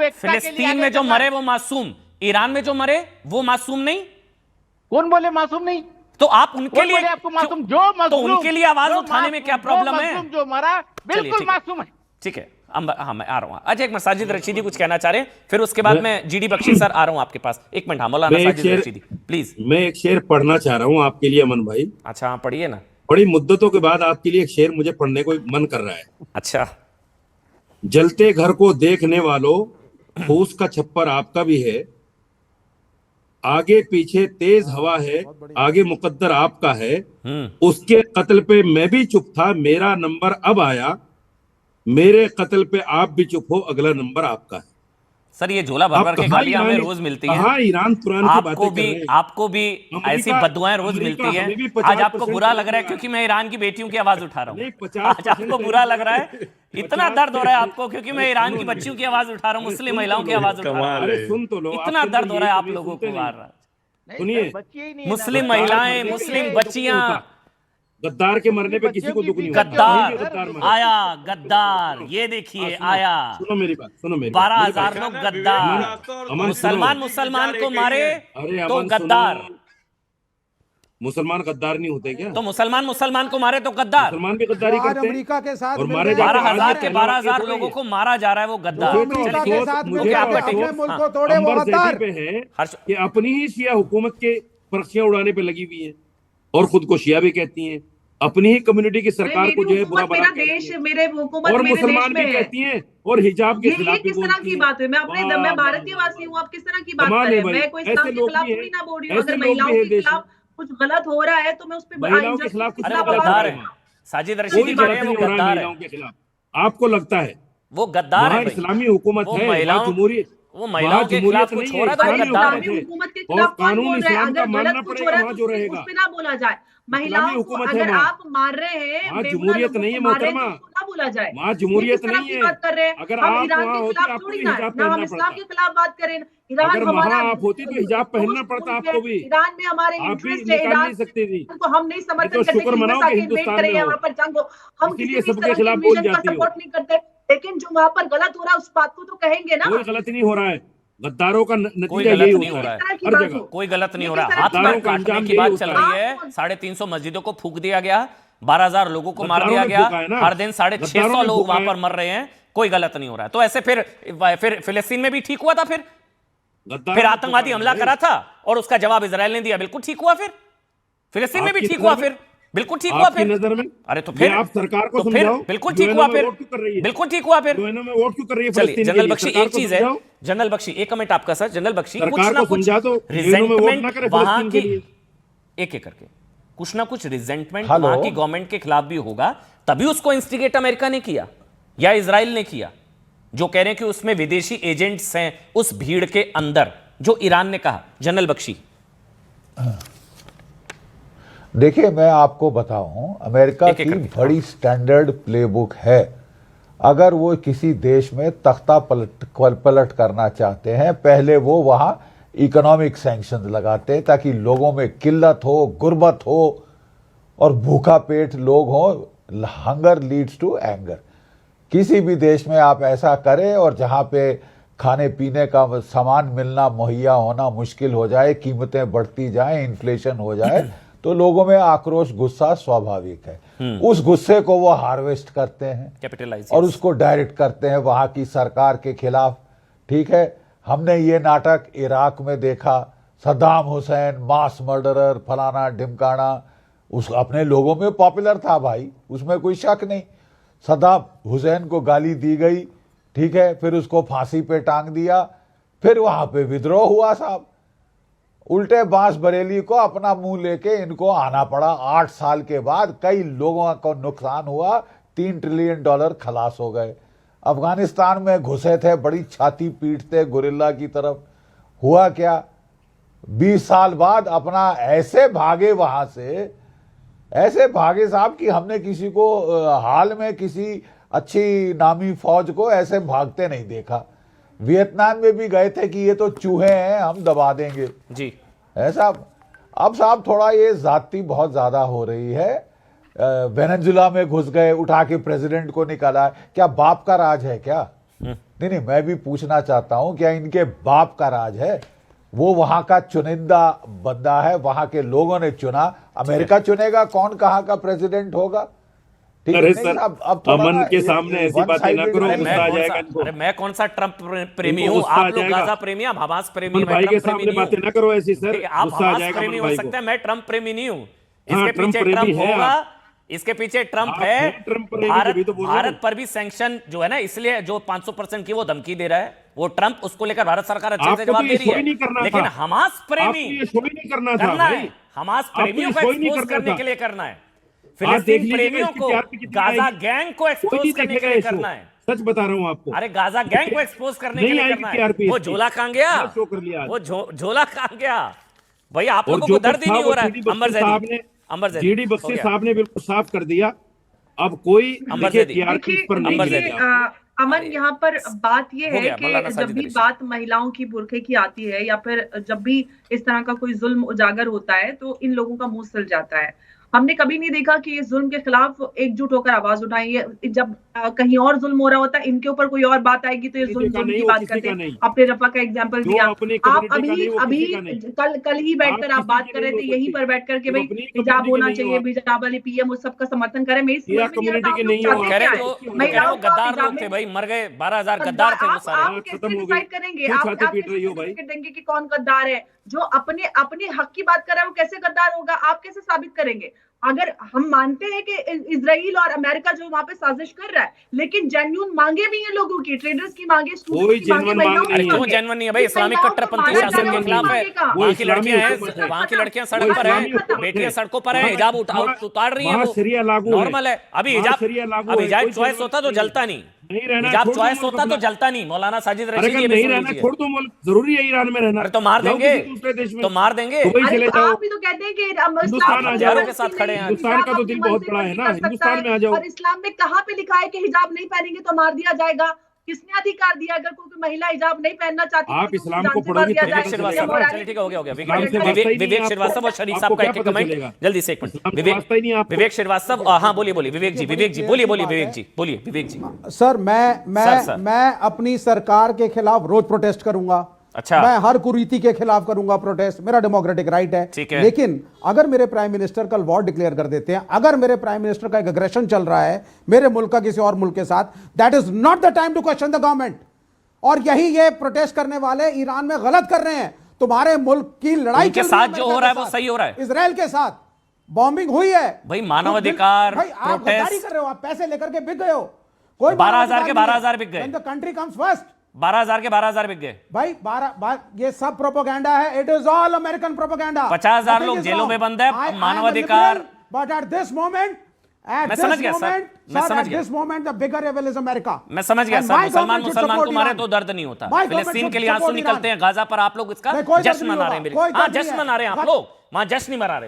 एकता के लिए फिलिस्तीन आ में गए जो जब मरे वो मासूम, ईरान में जो मरे वो मासूम नहीं? कौन बोले मासूम नहीं? तो आप उनके कौन लिए बोले आपको मासूम? क्यों- जो तो मजलूम, उनके लिए आवाज जो उठाने में क्या मासूम, प्रॉब्लम जो है? मजलूम जो मरा चलिए बिल्कुल ठीक है, मासूम है। ठीक है। हाँ मैं आ रहा हूँ। अच्छा, एक मिनट, साजिद रशीदी कुछ कहना चाह रहे हैं, फिर उसके बाद मैं जीडी बख्शी सर आ रहा हूँ आपके पास। एक मिनट, हाँ मौलाना मैं एक साजिद शेर रशीदी प्लीज। मैं एक शेर पढ़ना चाह रहा हूँ आपके लिए अमन भाई। अच्छा हाँ, पढ़िए ना। बड़ी मुद्दतों के बाद आपके लिए एक शेर मुझे पढ़ने को मन कर रहा है। अच्छा। जलते घर को देखने वालों, फूस का छप्पर आपका भी है, आगे पीछे तेज हवा है, आगे मुकद्दर आपका है, उसके कत्ल पे मैं भी चुप था, मेरा नंबर अब आया, मेरे कत्ल पे आप भी चुप हो, अगला नंबर आपका है। सर ये झोला भर आप भर के गालियां हमें रोज मिलती हैं। कहाँ ईरान तुरान की बातें कर रहे हैं? आपको भी ऐसी अमेरिका बददुआएं रोज अमेरिका मिलती हैं। हमें भी आज आपको 50% बुरा लग रहा है टैरिफ क्योंकि मैं ईरान की बेटियों की आवाज उठा रहा नहीं, हूँ। 50% आज आपको बुरा लग रहा है, इतना 50 दर्द हो रहा है आपको क्योंकि मैं ईरान सुनो की ना बच्चियों मेरी की आवाज उठा रहा हूँ, अरे मुस्लिम सुन महिलाओं तो की लो, आवाज उठा रहा हूँ। अरे सुन तो लो, इतना आप दर्द हो रहा है आप कभी लोगों सुनते को नहीं। मार रहा है। नहीं सुनिए, सर, बच्चे ही नहीं है ना। मुस्लिम गद्दार महिलाएं, मरने पे मुस्लिम किसी को दुख नहीं बच्चियां। होता। गद्दार के मरने मुस्लिम पे किसी बच्चियों को की दुख नहीं फिक्र होता, क्यों कोई है भी गद्दार सर? गद्दार मरे। आया, गद्दार सुनो, ये देखिए सुनो, आया। सुनो मेरी बात, सुनो मेरी 12 बात, हजार लोग गद्दार। अमन मुसलमान मुसलमान को मारे अरे तो अमन गद्दार, सुनो, मुसलमान गद्दार नहीं होते क्या? तो मुसलमान मुसलमान को मारे तो गद्दार। मुसलमान भी जो गद्दारी आज करते हैं अमेरिका के साथ और मिल मारे गए जाते तो हैं। आज ये 12,000 के पहला वाकया 12,000 थोड़ा ही लोगों है। को मारा जा रहा है, वो जो गद्दार। अमेरिका चलिए के ठीक है, साथ मिल मुझे गए आपका अपने टिकट मुल्क हाँ। को तोड़े वो अंबर गद्दार। जैदी पे है हर्ष कि अपनी ही शिया हुकूमत के परखियां उड़ाने पे लगी हुई है और खुद को शिया भी कहती हैं, अपनी ही कम्युनिटी की सरकार को जो है बुरा भला कहती है, मेरे हुकूमत और मेरे देश मुसलमान में भी है। कहती हैं और हिजाब के ये खिलाफ भी किस तरह बोलती की हैं। बात है? मैं वाह, मैं वाह, भारतीय वाह, वासी वाह। हूँ, आप किस तरह की बात कमाल कर है रहे हैं? भाई, मैं कोई ऐसे इस्लाम के लोग खिलाफ भी थोड़ी हैं, ना बोल रही हूँ। ऐसे अगर लोग भी महिलाओं हैं के देश में, खिलाफ कुछ गलत हो रहा है तो मैं उस पर महिलाओं के खिलाफ कुछ अरे वो गलत गद्दार हो है, रहा है। साजिद कोई रशीदी कह रहे गलत हैं वो नहीं हो रहा है गद्दार महिलाओं है। के खिलाफ, आपको लगता है? वो गद्दार है वहां भाई। इस्लामी हुकूमत वो है, वहां महिलाओं जमहूरियत, वो वहां महिलाओं के जमहूरियत खिलाफ कुछ नहीं हो है, रहा है तो वो भाई इस्लामी गद्दार हुकूमत इस्लामी है। है हुकूमत के और खिलाफ कौन कानून बोल रहा है? इस्लाम का अगर मानना गलत कुछ हो पड़ेगा, रहा है वहां तो जो उस पे रहेगा। ना बोला जाए। इस्लामी महिलाओं को हुकूमत है अगर वहां, आप मार रहे हैं, वहां बेगुनाह जमहूरियत लोगों नहीं को है मार रहे हैं तो मोहतरमा, उसको ना बोला जाए। वहां ये किस जमहूरियत तरह नहीं की है। बात कर रहे हैं? अगर हम आप ईरान वहां के होती खिलाफ आपको थोड़ी भी ना है हिजाब ना, हम पहनना इस्लाम पड़ता। के खिलाफ बात करें। ईरान अगर वहां हमारा आप होती तो हिजाब पहनना दोस्त पड़ता मुल्क है। आपको भी, ईरान में हमारे आप भी इंटरेस्ट है। निकाल ईरान नहीं सकती थी। को हम नहीं ये समर्थन तो करते शुक्र कि मनाओ यूएस कि आके इन्वेट हिंदुस्तान करे में या हो, वहां पर जंग हो। हम किसी इसीलिए भी इस सबके तरह के खिलाफ बोल इन्वेजन का जाती हो। सपोर्ट नहीं करते, लेकिन जो वहां पर गलत हो रहा है उस बात को तो कहेंगे ना। कोई गलत नहीं हो रहा है, गद्दारों का कोई नतीजा गलत यही नहीं होता हो रहा है है, तरह की हर बात जगह। हो। कोई गलत नहीं ये हो किस रहा। तरह हाथ की पैर गद्दारों का काटने अंजाम की यही बात होता चल है। रही है। 350 मस्जिदों को फूंक दिया गया, 12,000 लोगों को मार गद्दारों दिया ने गया, फूंका है ना, हर दिन गद्दारों 650 ने लोग फूंका वहां है। पर मर रहे हैं। कोई गलत नहीं हो रहा है। तो ऐसे फिर फिलिस्तीन में भी ठीक हुआ था, फिर गद्दारों ने आतंकवादी फूंका हमला है करा था और उसका जवाब इजराइल ने दिया, बिल्कुल ठीक हुआ। फिर फिलिस्तीन में भी आपकी ठीक नजर हुआ, में, फिर बिल्कुल ठीक हुआ। आपकी फिर नजर में अरे तो ये फिर आप सरकार को तो फिर समझाओ, बिल्कुल ठीक यूएनओ हुआ। में फिर वोट क्यों कर रही है? बिल्कुल ठीक हुआ। फिर यूएनओ में वोट क्यों कर रही है चलिए फिलिस्तीन के जनरल लिए? बख्शी, सरकार एक को चीज है, समझाओ, जनरल बख्शी एक कमेंट आपका सर। जनरल बख्शी कुछ सरकार ना को कुछ समझा दो, यूएनओ में वोट ना करे रिजेंटमेंट वहां फिलिस्तीन के की, लिए। एक एक करके कुछ ना कुछ रिजेंटमेंट हेलो। वहां की गवर्नमेंट के खिलाफ भी होगा, तभी उसको इंस्टिगेट अमेरिका ने किया या इजराइल ने किया, जो कह रहे हैं कि उसमें विदेशी एजेंट्स हैं उस भीड़ के अंदर, जो ईरान ने कहा। जनरल बख्शी देखिए, मैं आपको बताऊं, अमेरिका एक-एक की करके, बड़ी स्टैंडर्ड प्लेबुक है। अगर वो किसी देश में तख्ता पलट करना चाहते हैं, पहले वो वहां इकोनॉमिक सैंक्शंस लगाते हैं ताकि लोगों में किल्लत हो, गुर्बत हो और भूखा पेट लोग हो। Hunger leads to anger. किसी भी देश में आप ऐसा करें और जहां पे खाने पीने का सामान मिलना, मुहैया होना मुश्किल हो जाए, कीमतें बढ़ती जाएं, इन्फ्लेशन हो जाए, तो लोगों में आक्रोश, गुस्सा स्वाभाविक है। उस गुस्से को वो हार्वेस्ट करते हैं कैपिटलाइज और उसको डायरेक्ट करते हैं वहां की सरकार के खिलाफ। ठीक है, हमने ये नाटक इराक में देखा, सद्दाम हुसैन मास मर्डरर, फलाना ढिमकाना, उस अपने लोगों में पॉपुलर था भाई, उसमें कोई शक नहीं। सद्दाम हुसैन को गाली दी गई, ठीक है, फिर उसको फांसी पे टांग दिया, फिर वहां पे विद्रोह हुआ साहब। उल्टे बांस बरेली को अपना मुंह लेके इनको आना पड़ा। 8 साल के बाद कई लोगों को नुकसान हुआ, $3 ट्रिलियन खलास हो गए। अफगानिस्तान में घुसे थे, बड़ी छाती पीटते गुरिल्ला की तरफ, हुआ क्या? 20 साल बाद अपना ऐसे भागे वहां से, ऐसे भागे साहब कि हमने किसी को हाल में किसी अच्छी नामी फौज को ऐसे भागते नहीं देखा। वियतनाम में भी गए थे कि ये तो चूहे हैं, हम दबा देंगे जी। ऐसा। अब साहब थोड़ा ये जाती बहुत ज्यादा हो रही है। वेनेजुला में घुस गए, उठा के प्रेसिडेंट को निकाला है। क्या बाप का राज है क्या? नहीं नहीं, मैं भी पूछना चाहता हूं क्या इनके बाप का राज है? वो वहां का चुनिंदा बंदा है, वहां के लोगों ने चुना। अमेरिका चुनेगा कौन कहाँ का प्रेसिडेंट होगा? ठीक है, अरे नहीं, सर, अब थोड़ा अमन ना के सामने ऐसी बातें ना करो। अरे गुस्सा आ जाएगा इनको। मैं कौन सा ट्रंप प्रेमी इनको हूँ? गुस्सा आ आप लोग जाएगा। गाजा प्रेमी, आप हमास प्रेमी, अमन मैं भाई के ट्रंप प्रेमी सामने नहीं बातें हूँ। ना करो ऐसी सर, आप गुस्सा आ हमास जाएगा प्रेमी अमन हो भाई सकते को। हैं, मैं ट्रंप प्रेमी नहीं हूँ। हाँ, इसके ट्रंप पीछे प्रेमी ट्रंप है होगा, आप। इसके पीछे ट्रंप आप है। हैं ट्रंप प्रेमी, तभी तो बोल रहा हूँ। भारत पर भी सैंक्शन जो है ना, इसलिए जो 500% की वो धमकी दे रहा है, वो ट्रंप, उसको लेकर भारत सरकार अच्छे से आपको जवाब तो दे ये रही शो ही है। नहीं करना लेकिन था। हमास प्रेमी आपको ये शो ही नहीं करना था करना भाई। है, हमास आपको ये प्रेमियों को शो ही नहीं एक्सपोज करना करने था। के लिए करना है, आज देख फिलिस्तीन लीजिएगा प्रेमियों इसकी को, TRP कितनी गाजा आएगी। गैंग को कोई एक्सपोज नहीं करने के देखेगा लिए ये शो। करना है। सच बता रहा हूँ आपको। अरे गाजा गैंग को एक्सपोज करने के नहीं लिए आएगी करना है। TRP वो इसकी। झोला कहां गया? गलत शो कर लिया आज। वो झोला कहां गया? भाई आप और लोगों जो को कुछ दर्द ही था नहीं वो हो रहा जीडी है। अंबर बख्शी साहब जैदी, ने अंबर जैदी, जीडी हो बख्शी गया। साहब ने बिल्कुल साफ कर दिया। अब कोई अंबर देखिए जैदी। TRP इस पर नहीं अंबर देखिए, जैदी। मिलेगा। अमन, यहाँ पर बात यह हो है गया, मौलाना कि जब साजिद भी रशीद। बात महिलाओं की बुर्के की आती है या फिर जब भी इस तरह का कोई जुल्म उजागर होता है तो इन लोगों का मुंह सिल जाता है। हमने कभी नहीं देखा कि इस जुल्म के खिलाफ एकजुट होकर आवाज उठाएं। ये जब कहीं और जुल्म हो रहा होता है, इनके ऊपर कोई और बात आएगी तो ये जुल्म का नहीं की वो बात किसी करते का हैं। नहीं। आपने रफा का एग्जाम्पल जो दिया। अपनी आप कम्युनिटी का अभी नहीं वो अभी किसी का नहीं। कल ही बैठकर आप किसी बात की कर नहीं रहे हो थे यहीं सकती। पर बैठकर के जो भाई अपनी हिजाब कम्युनिटी के होना नहीं हो चाहिए, आप। हिजाब वाली पीएम उस सबका समर्थन करें। मेरी ये समझ में नहीं आता कम्युनिटी आप के लोग नहीं हो चाहते आप। क्या है? कह रहे महिलाओं वो को गद्दार हिजाब लोग थे में भाई, मर गए 12,000 गद्दार थे वो सारे। आप कैसे खत्म हो डिसाइड गई। करेंगे? क्यों आप छाती पीट कैसे रही हो भाई? सर्टिफिकेट देंगे कि कौन गद्दार है? जो अपने अपने हक की बात कर रहा है वो कैसे गद्दार होगा? आप कैसे साबित करेंगे? अगर हम मानते हैं कि इजराइल और अमेरिका जो वहां पे साजिश कर रहा है, लेकिन जेन्युइन मांगे भी हैं लोगों की, ट्रेडर्स की मांगे, कोई स्टूडेंट्स की मांगे, genuine महिलाओं मांग अरे की नहीं है। क्यों मांगे। जेन्युइन नहीं है भाई? जिस इस्लामिक महिलाओं कट्टर को पंथी मारा शासन जाए के वो खिलाफ है। मांगेगा। वो वहां की इस्लामी लड़कियां हैं, हुकूमत है। वहां की लड़कियां वो सड़क पर इस्लामी हैं, हुकूमत बेटियां है। सड़कों पर हैं, वहाँ- हिजाब वहाँ- उतार रही हैं, वहाँ वो शरिया लागू है। नॉर्मल है। अभी वहाँ हिजाब, शरिया लागू अब है, हिजाब कोई चॉइस जरूरत होता तो नहीं जलता नहीं। नहीं रहना, हिजाब छोड़ दो चॉइस मुल्क होता तो अपना। जलता नहीं। मौलाना साजिद अरे रशीद अगर ये भी नहीं सुन रहना लीजिए। छोड़ दो मुल्क, जरूरी है ईरान में रहना। अरे तो मार जाओ देंगे, किसी दूसरे देश में। तो मार देंगे। दुबई अरे चले तो जाओ। आप भी तो कहते हैं कि हिंदुस्तान आ हथियारों जाओ। के साथ खड़े हैं। हिंदुस्तान का तो दिल बहुत बड़ा है ना, हिंदुस्तान में आ जाओ। और इस्लाम में कहाँ पे लिखा है कि हिजाब नहीं पहनेंगे तो मार दिया जाएगा? किसने अधिकार दिया? अगर कोई महिला हिजाब नहीं पहनना चाहती आप तो उसको इस्लाम जान को से मार पढ़ोगी दिया तब विवेक पता जाएगा। चलेगा श्रीवास्तव, ना। चलिए ठीक है, हो गया, हो गया। इस्लाम से वास्ता ही नहीं विवेक है श्रीवास्तव और शरीफ आपको साहब का क्या एक पता कमेंट चलेगा? जल्दी से, एक मिनट। इस्लाम से वास्ता ही नहीं है आपको। विवेक श्रीवास्तव, हाँ बोलिए बोलिए विवेक जी, विवेक जी बोलिए बोलिए, विवेक जी बोलिए, विवेक जी। Sir sir. मैं अपनी सरकार के खिलाफ रोज प्रोटेस्ट करूंगा। अच्छा। मैं हर कुरीति के खिलाफ करूंगा प्रोटेस्ट, मेरा डेमोक्रेटिक राइट है। ठीक है। लेकिन अगर मेरे प्राइम मिनिस्टर कल वॉर डिक्लेयर कर देते हैं, अगर मेरे प्राइम मिनिस्टर का एक अग्रेशन चल रहा है मेरे मुल्क का किसी और मुल्क के साथ, that is not the time to question the government. और यही ये प्रोटेस्ट करने वाले ईरान में गलत कर रहे हैं। तुम्हारे मुल्क की लड़ाई उनके चल रही है साथ जो अमेरिका हो रहा है के वो साथ, सही हो रहा है। इजराइल के साथ बॉम्बिंग हुई है भाई मानवाधिकार, भाई आप प्रोटेस्ट- गद्दारी कर रहे हो, आप पैसे लेकर के बिक गए हो। कोई 12,000 के 12,000 बिक गए। कंट्री कम्स फर्स्ट 12,000 के 12,000 बिक गए। भाई 12 ये सब प्रोपोगेंडा है। It is all American propaganda. 50,000 लोग जेलों में बंद है, मानवाधिकार। बट एट दिस मोमेंट मैं समझ गया सर, मैं समझ गया। This moment the bigger evil is America. मैं समझ गया सर, मुसलमान को मारे तो दर्द नहीं होता, My government फिलिस्तीन should के लिए आंसू support निकलते हैं, गाजा पर आप लोग इसका नहीं, कोई दर्द जश्न नहीं मना रहे हैं। होगा, कोई हाँ दर्द नहीं जश्न है। मना रहे हैं आप लोग, वहां जश्न नहीं मना रहे।